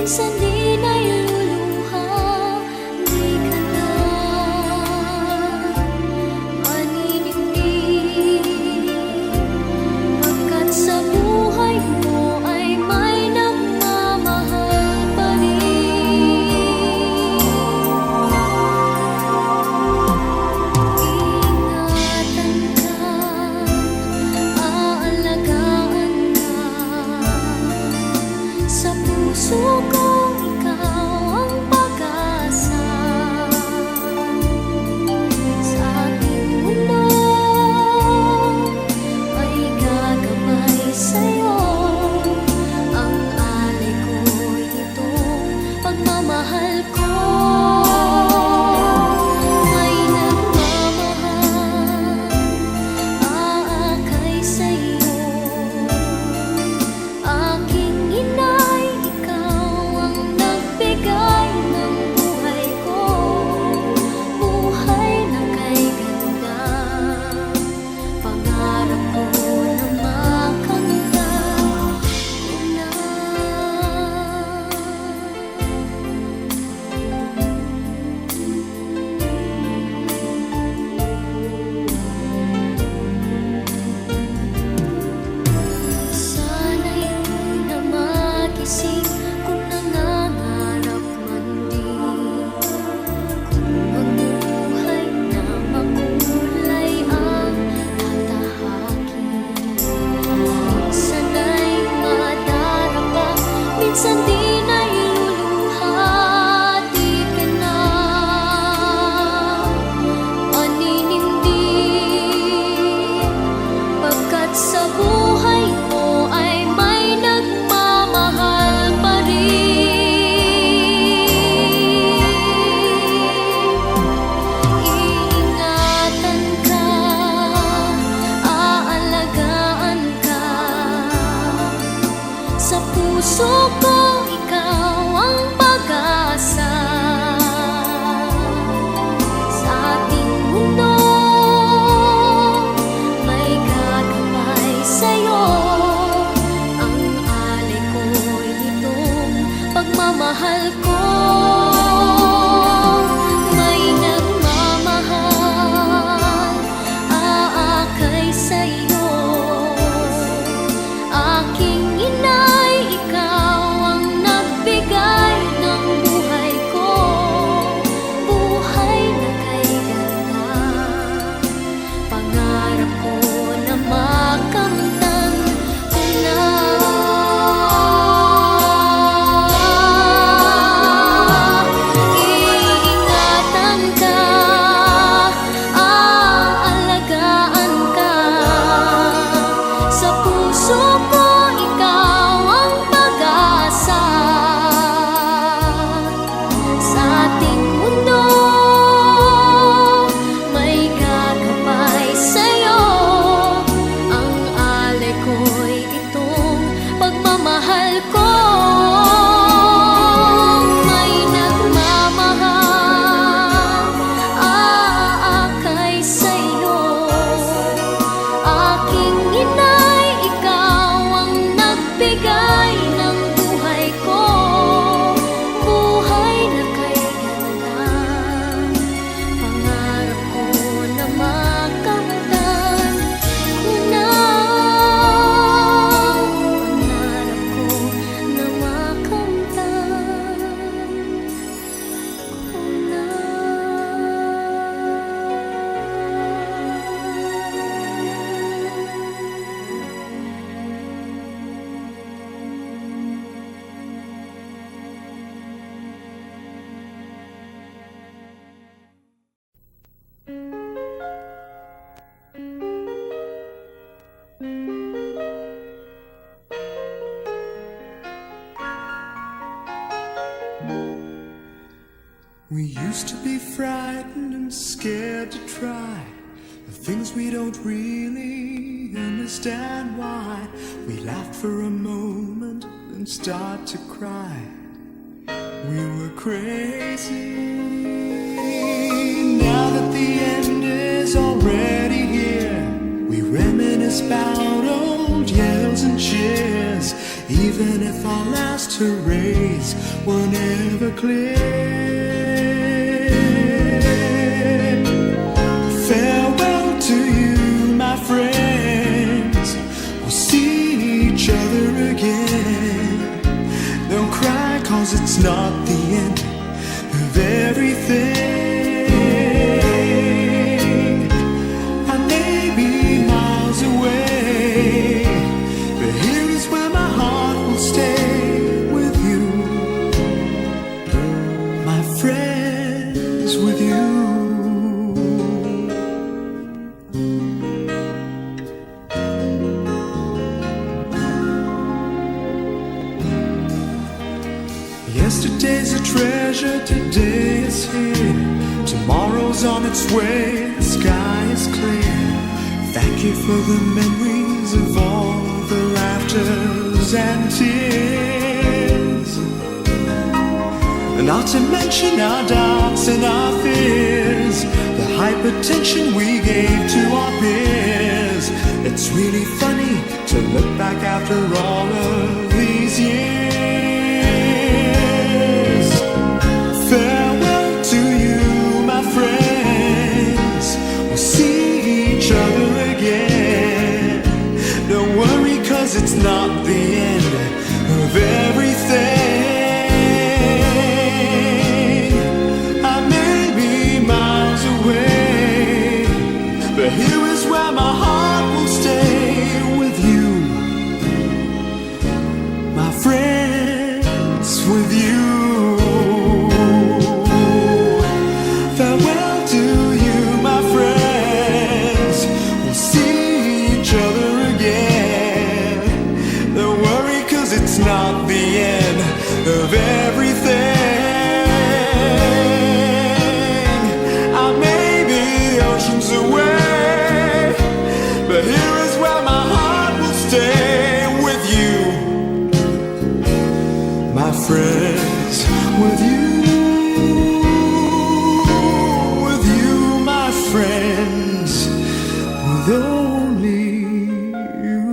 minsan di nailuluha, di ka na maninindig, pagkat sa buhay mo ay may nagmamahal pa rin. Ingatan ka, aalagaan ka, sa puso ko ikaw ang pag-asa. Sa ating mundo ay gagabay sa'yo, ang alay ko'y itong pagmamahal ko. May nagmamahal, aakay sa'yo, aking inay, ikaw ang nagbigay ng buhay ko, buhay na kay ganda. Pangarap ko na makamtan ko na. Sana'y di na magising kung nangangarap man din, kung ang buhay na makulay ang tatahakin. Minsan ay madarama, minsan di nailuluha, di ka na maninindig, pagkat sa buhay mo ay may nagmamahal pa rin. Iingatan ka, aalagaan ka, sa puso ko ikaw ang pag-asa. Sa ating mundo may gagabay sa'yo, ang alay ko'y itong pagmamahal ko. May nagmamahal, aakay sa'yo, aking inay, ikaw ang nagbigay ng buhay ko, buhay na kay ganda. Pangarap ko na makamtan ko na. Iingatan ka, aalagaan ka, sa puso ko ikaw ang pag-asa. Sa ating mundo may gagabay sa'yo, ang alay ko'y itong pagmamahal ko. May nagmamahal, aakay sa'yo, aking inay, ikaw ang nagbigay ng buhay ko, buhay na kay ganda. Pangarap ko na makamtan ko na. Pangarap ko na makamtan ko na. We used to be frightened and scared to try the things we don't really understand why. We laughed for a moment and start to cry. We were crazy. Now that the end is already here, we reminisce about old yells and cheers. even if our last hurrays were never clear. Farewell to you, my friends. We'll see each other again. Don't cry, 'cause it's not the end of everything. I may be miles away, but here is where my heart will stay with you, my friends, with you. Yesterday's a treasure, today is here. Tomorrow's on its way, the sky is clear. Thank you for the memories of all the laughters and tears. Not to mention our doubts and our fears, the hypertension we gave to our peers. It's really funny to look back after all of these years. Farewell to you, my friends. We'll see each other again. Don't worry, 'cause it's not the end of everything. I may be miles away, but here is where my heart will stay with you, my friends, with you. Farewell to you, my friends. We'll see each other again. Don't worry, 'cause it's not the end of everything. I may be oceans away, but here is where my heart will stay with you, my friends, with you. With you, my friends, with only you.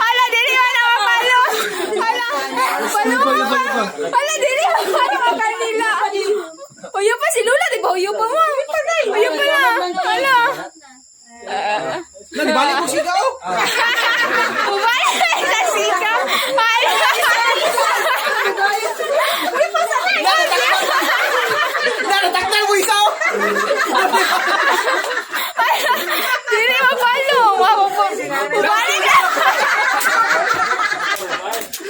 Hala, dili man ako palo. Hala, palo. Hala, dili man ako kanila. Uyo pa si Lula, di ba? Uyo pa mo. Uyo pa na. Hala. Balik mo sigaw! Bumalik sa sika. Hala. Narataktan mo ikaw! Dili man palo. Bumalik na.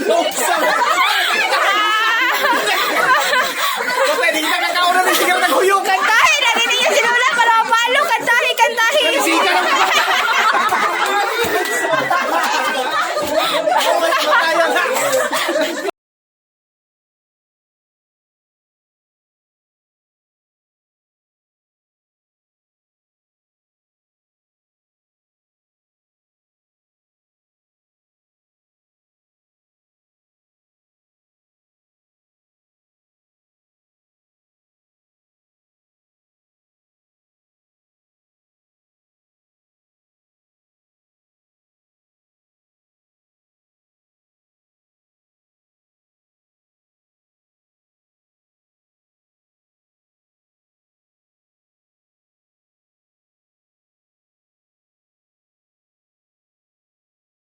Buksa!